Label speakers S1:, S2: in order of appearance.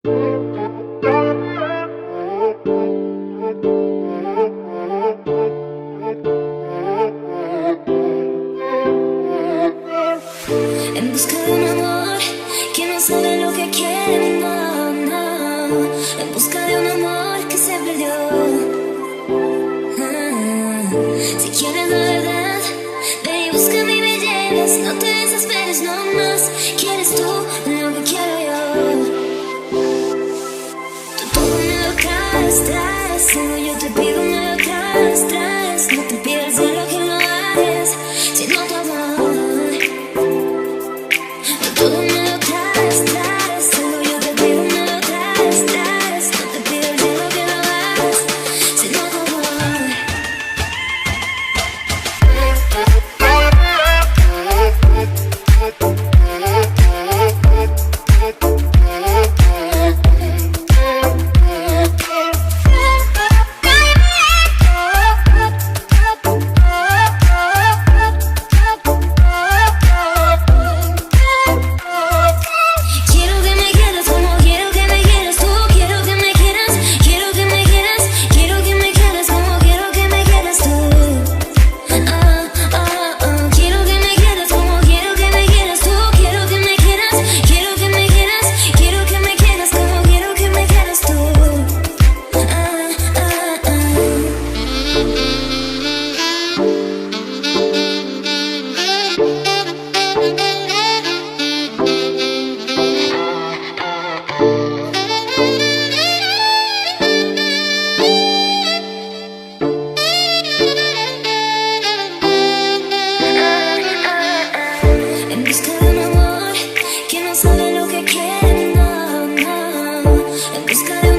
S1: En busca de un amor que no sabe lo que quiere, no, no. En busca de un amor que se perdió. Si quieres la verdad, ve y busca mi belleza. No te desesperes, no más. ¿Quieres tú lo que quiero yo? Tú todo me lo traes, solo yo te pido me lo traes. No te pido el cielo que lo hagas, sino tu amor. Todo me lo traes, solo yo te pido me lo traes. No te pido el cielo que lo hagas, sino tu amor. En busca de un amor que no sabe lo que quiere, no, no. En busca de